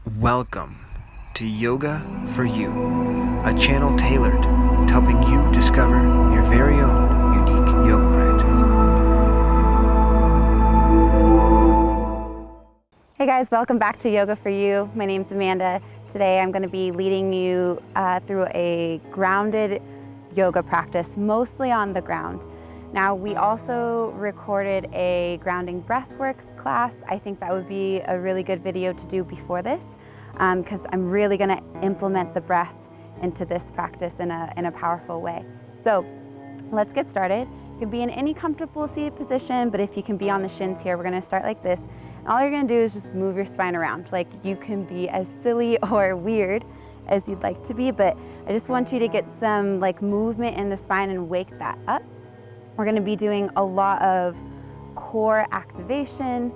Welcome to Yoga for You, a channel tailored to helping you discover your very own unique yoga practice. Hey guys, welcome back to Yoga for You. My name's Amanda. Today I'm going to be leading you through a grounded yoga practice, mostly on the ground. Now, we also recorded a grounding breathwork class. I think that would be a really good video to do before this, because I'm really going to implement the breath into this practice in a powerful way. So let's get started. You can be in any comfortable seated position, but if you can be on the shins here, we're going to start like this. And all you're going to do is just move your spine around. Like, you can be as silly or weird as you'd like to be, but I just want you to get some movement in the spine and wake that up. We're going to be doing a lot of core activation,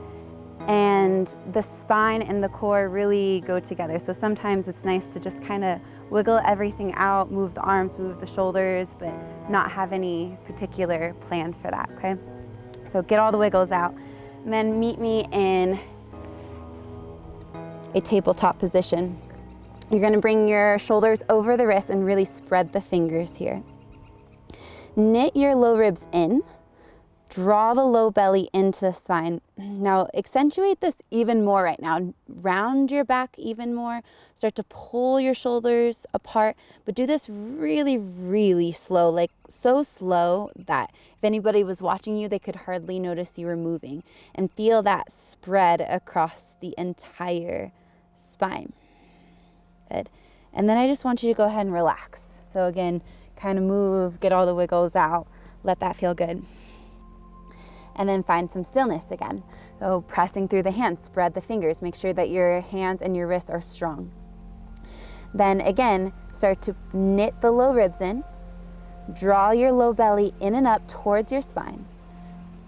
and the spine and the core really go together. So sometimes it's nice to just kind of wiggle everything out, move the arms, move the shoulders, but not have any particular plan for that, okay? So get all the wiggles out, and then meet me in a tabletop position. You're going to bring your shoulders over the wrists and really spread the fingers here. Knit your low ribs in, draw the low belly into the spine. Now accentuate this even more right now. Round your back even more. Start to pull your shoulders apart, but do this really, really slow, like so slow that if anybody was watching you, they could hardly notice you were moving, and feel that spread across the entire spine. Good. And then I just want you to go ahead and relax. So again, kind of move, get all the wiggles out, let that feel good. And then find some stillness again. So pressing through the hands, spread the fingers, make sure that your hands and your wrists are strong. Then again, start to knit the low ribs in, draw your low belly in and up towards your spine.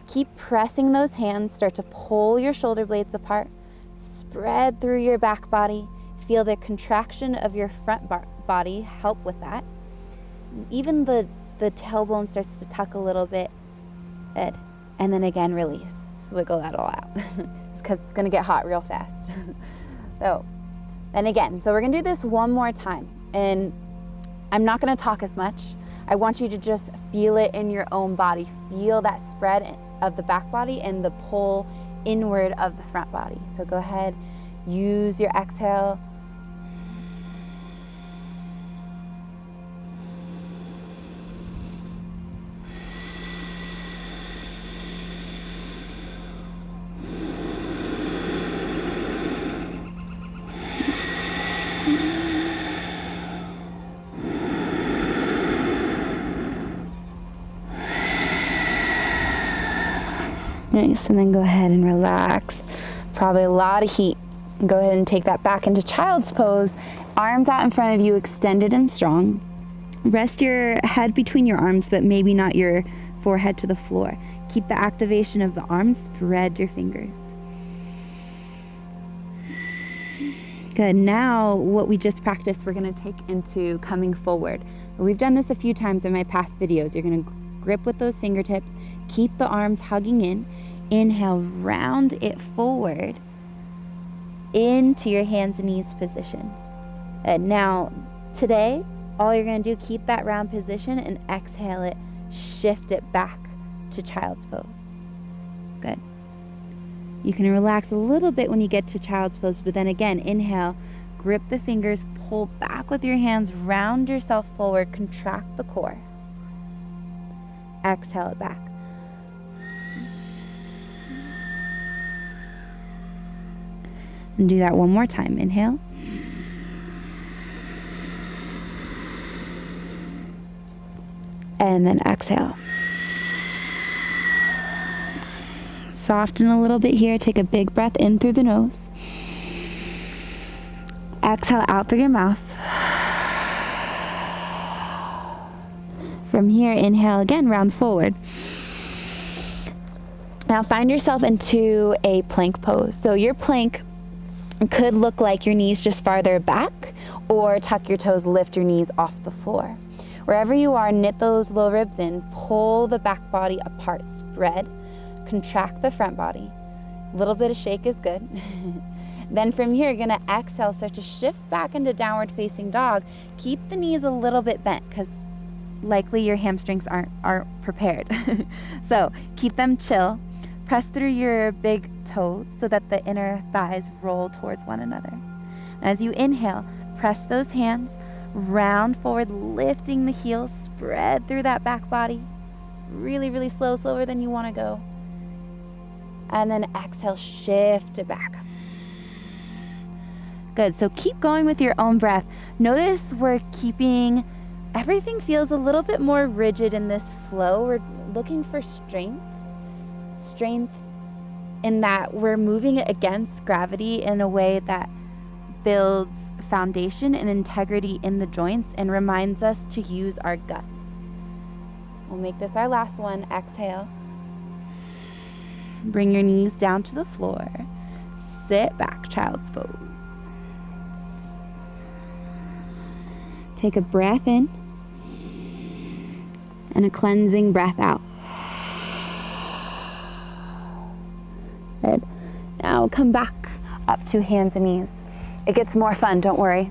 Keep pressing those hands, start to pull your shoulder blades apart, spread through your back body, feel the contraction of your front body help with that. Even the tailbone starts to tuck a little bit. Good. And then again, release. Wiggle that all out. It's because it's going to get hot real fast. So we're going to do this one more time. And I'm not going to talk as much. I want you to just feel it in your own body. Feel that spread of the back body and the pull inward of the front body. So go ahead, use your exhale. Nice, and then go ahead and relax. Probably a lot of heat. Go ahead and take that back into child's pose. Arms out in front of you, extended and strong. Rest your head between your arms, but maybe not your forehead to the floor. Keep the activation of the arms, spread your fingers. Good, now what we just practiced, we're gonna take into coming forward. We've done this a few times in my past videos. You're gonna grip with those fingertips, keep the arms hugging in. Inhale, round it forward into your hands and knees position. And now, today, all you're going to do, keep that round position and exhale it, shift it back to child's pose. Good. You can relax a little bit when you get to child's pose, but then again, inhale, grip the fingers, pull back with your hands, round yourself forward, contract the core. Exhale it back. And do that one more time. Inhale. And then exhale. Soften a little bit here. Take a big breath in through the nose. Exhale out through your mouth. From here, inhale again, round forward. Now find yourself into a plank pose. So your plank could look like your knees just farther back, or tuck your toes, lift your knees off the floor. Wherever you are, knit those low ribs in, pull the back body apart, spread, contract the front body. A little bit of shake is good. Then from here, you're gonna exhale, start to shift back into downward facing dog. Keep the knees a little bit bent because likely your hamstrings aren't prepared. So keep them chill. Press through your big toes so that the inner thighs roll towards one another. As you inhale, press those hands, round forward, lifting the heels, spread through that back body. Really, really slow, slower than you want to go. And then exhale, shift it back. Good, so keep going with your own breath. Notice we're keeping, everything feels a little bit more rigid in this flow. We're looking for strength in that we're moving it against gravity in a way that builds foundation and integrity in the joints and reminds us to use our guts. We'll make this our last one. Exhale. Bring your knees down to the floor. Sit back, child's pose. Take a breath in and a cleansing breath out. Good. Now come back up to hands and knees. It gets more fun, don't worry.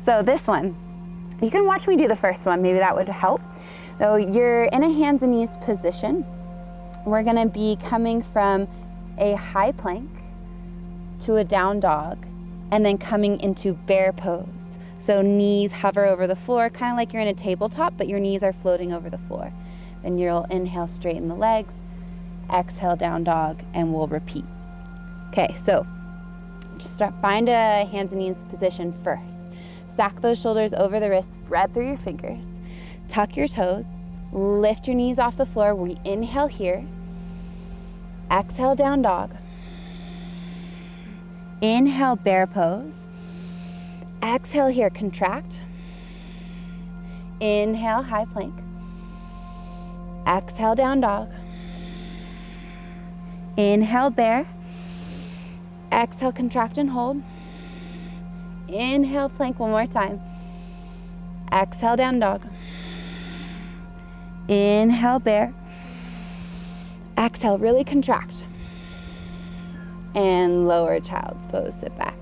So this one, you can watch me do the first one, maybe that would help. So you're in a hands and knees position. We're gonna be coming from a high plank to a down dog and then coming into bear pose. So knees hover over the floor, kind of like you're in a tabletop, but your knees are floating over the floor. Then you'll inhale, straighten the legs, exhale, down dog, and we'll repeat. Okay, so just find a hands and knees position first. Stack those shoulders over the wrists, spread through your fingers, tuck your toes, lift your knees off the floor. We inhale here, exhale, down dog, inhale, bear pose, exhale here, contract, inhale, high plank, exhale, down dog, inhale, bear, exhale, contract and hold. Inhale, plank one more time. Exhale, down dog. Inhale, bear. Exhale, really contract. And lower child's pose, sit back.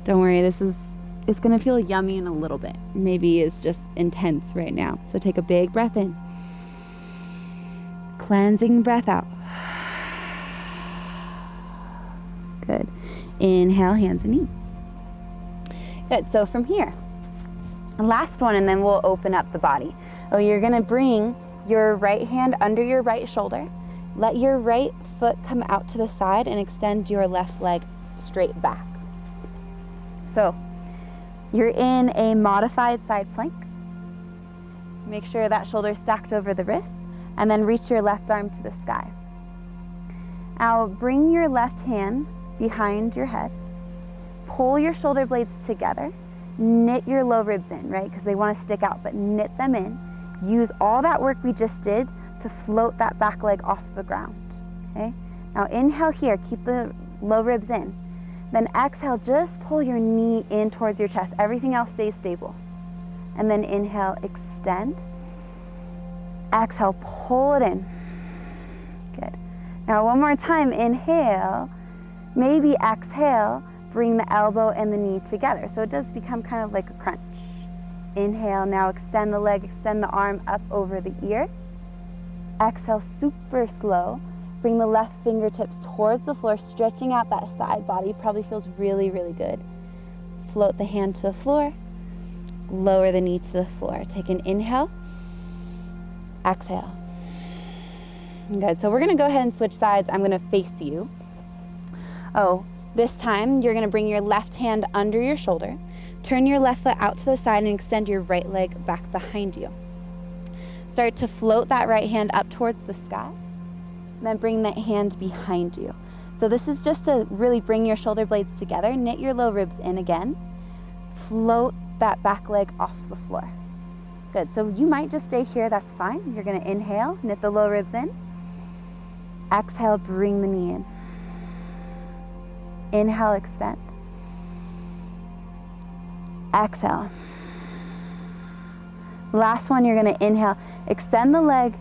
Don't worry, it's gonna feel yummy in a little bit. Maybe it's just intense right now. So take a big breath in. Cleansing breath out. Good. Inhale, hands and knees. Good, so from here, last one, and then we'll open up the body. Oh, you're gonna bring your right hand under your right shoulder. Let your right foot come out to the side and extend your left leg straight back. So you're in a modified side plank. Make sure that shoulder is stacked over the wrists, and then reach your left arm to the sky. Now bring your left hand behind your head. Pull your shoulder blades together. Knit your low ribs in, right? Because they want to stick out, but knit them in. Use all that work we just did to float that back leg off the ground, okay? Now inhale here, keep the low ribs in. Then exhale, just pull your knee in towards your chest. Everything else stays stable. And then inhale, extend. Exhale, pull it in. Good. Now one more time, inhale. Maybe exhale, bring the elbow and the knee together. So it does become kind of like a crunch. Inhale, now extend the leg, extend the arm up over the ear. Exhale, super slow. Bring the left fingertips towards the floor, stretching out that side body. Probably feels really, really good. Float the hand to the floor. Lower the knee to the floor. Take an inhale. Exhale. Good, so we're gonna go ahead and switch sides. I'm gonna face you. Oh, this time you're gonna bring your left hand under your shoulder, turn your left foot out to the side and extend your right leg back behind you. Start to float that right hand up towards the sky, and then bring that hand behind you. So this is just to really bring your shoulder blades together, knit your low ribs in again, float that back leg off the floor. Good, so you might just stay here, that's fine. You're gonna inhale, knit the low ribs in. Exhale, bring the knee in. Inhale, extend. Exhale. Last one, you're gonna inhale, extend the leg,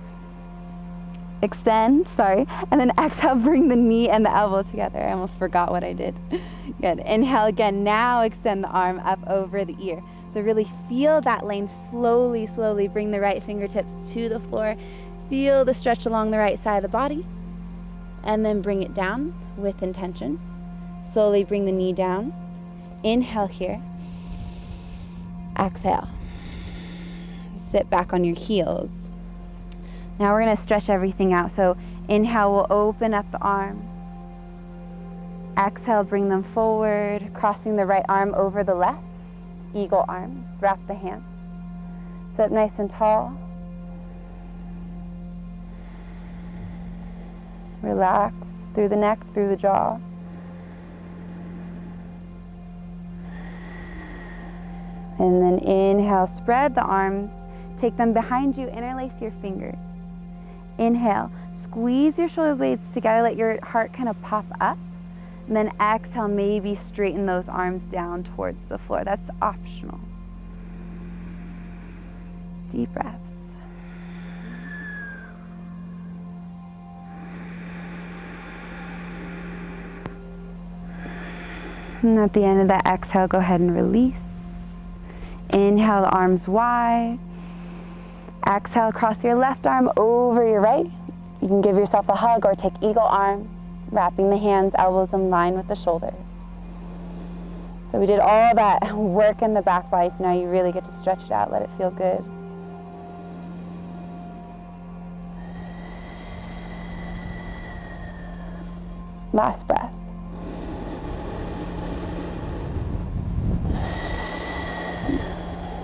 extend, sorry, and then exhale, bring the knee and the elbow together. I almost forgot what I did. Good. Inhale again. Now extend the arm up over the ear. So really feel that length. Slowly, slowly bring the right fingertips to the floor. Feel the stretch along the right side of the body. And then bring it down with intention. Slowly bring the knee down. Inhale here. Exhale. Sit back on your heels. Now we're going to stretch everything out. So inhale, we'll open up the arms. Exhale, bring them forward, crossing the right arm over the left. Eagle arms, wrap the hands. Sit up nice and tall. Relax through the neck, through the jaw. And then inhale, spread the arms. Take them behind you, interlace your fingers. Inhale, squeeze your shoulder blades together, let your heart kind of pop up. And then exhale, maybe straighten those arms down towards the floor. That's optional. Deep breaths. And at the end of that exhale, go ahead and release. Inhale, the arms wide. Exhale, cross your left arm over your right. You can give yourself a hug or take eagle arms, wrapping the hands, elbows in line with the shoulders. So we did all that work in the back body, so now you really get to stretch it out, let it feel good. Last breath.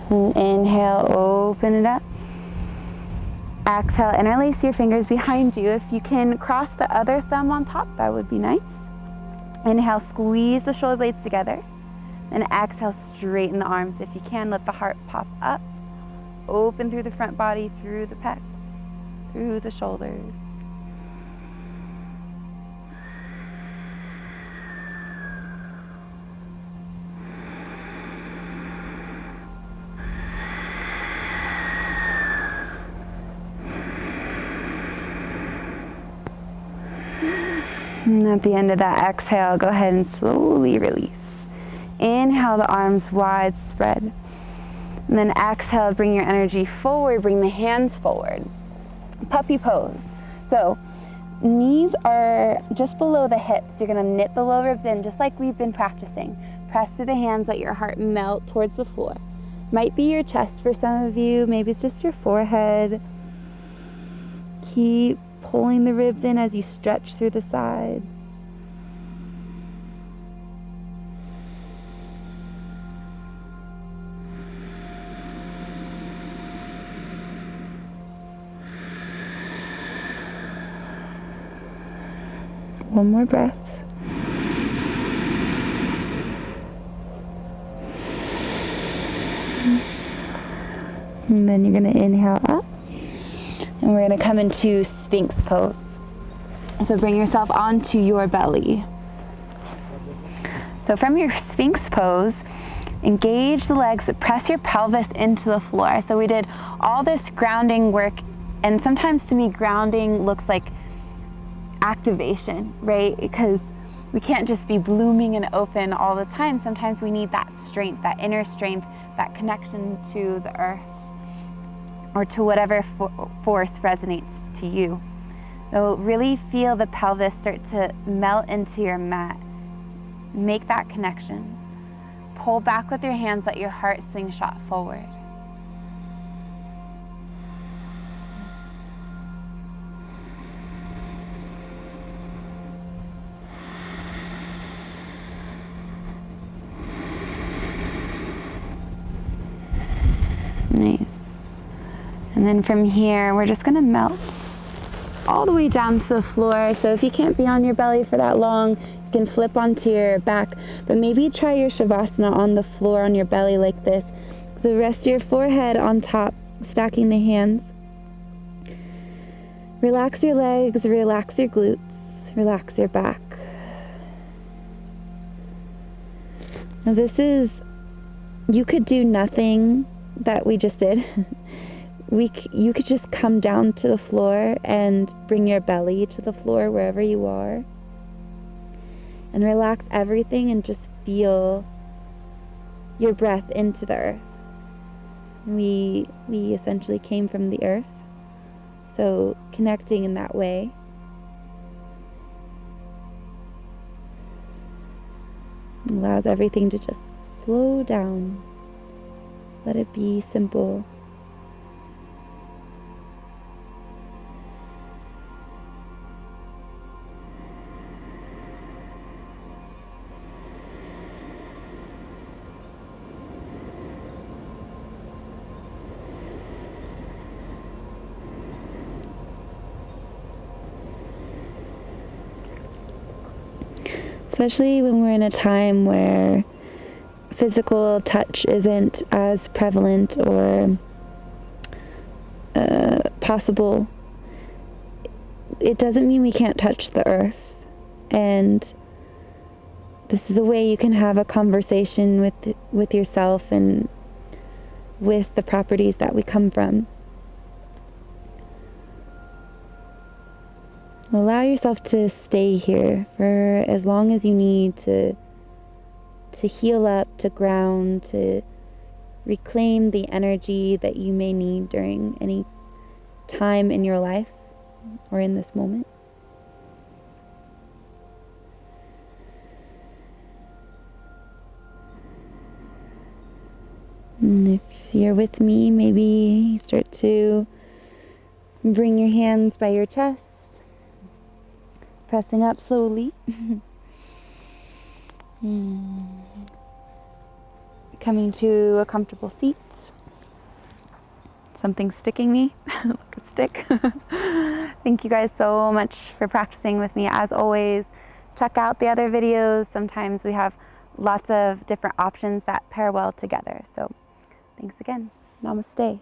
And inhale, open it up. Exhale, interlace your fingers behind you. If you can cross the other thumb on top, that would be nice. Inhale, squeeze the shoulder blades together. Then exhale, straighten the arms. If you can, let the heart pop up. Open through the front body, through the pecs, through the shoulders. And at the end of that exhale, go ahead and slowly release. Inhale, the arms wide spread. And then exhale, bring your energy forward, bring the hands forward. Puppy pose. So knees are just below the hips. You're gonna knit the low ribs in just like we've been practicing. Press through the hands, let your heart melt towards the floor. Might be your chest for some of you, maybe it's just your forehead. Keep pulling the ribs in as you stretch through the sides. One more breath. And then you're going to inhale up. And we're going to come into Sphinx pose. So bring yourself onto your belly. So from your Sphinx pose, engage the legs, press your pelvis into the floor. So we did all this grounding work, and sometimes to me grounding looks like activation, right? Because we can't just be blooming and open all the time. Sometimes we need that strength, that inner strength, that connection to the earth or to whatever force resonates to you. So really feel the pelvis start to melt into your mat. Make that connection. Pull back with your hands, let your heart slingshot forward. Nice. And then from here, we're just gonna melt all the way down to the floor. So if you can't be on your belly for that long, you can flip onto your back, but maybe try your Shavasana on the floor on your belly like this. So rest your forehead on top, stacking the hands. Relax your legs, relax your glutes, relax your back. Now this is, you could do nothing that we just did. you could just come down to the floor and bring your belly to the floor wherever you are. And relax everything and just feel your breath into the earth. We essentially came from the earth, so connecting in that way. Allows everything to just slow down. Let it be simple. Especially when we're in a time where physical touch isn't as prevalent or possible. It doesn't mean we can't touch the earth. And this is a way you can have a conversation with yourself and with the properties that we come from. Allow yourself to stay here for as long as you need to heal up, to ground, to reclaim the energy that you may need during any time in your life or in this moment. And if you're with me, maybe start to bring your hands by your chest, pressing up slowly. Coming to a comfortable seat. Something sticking me, like a stick. Thank you guys so much for practicing with me. As always, check out the other videos. Sometimes we have lots of different options that pair well together. So thanks again. Namaste.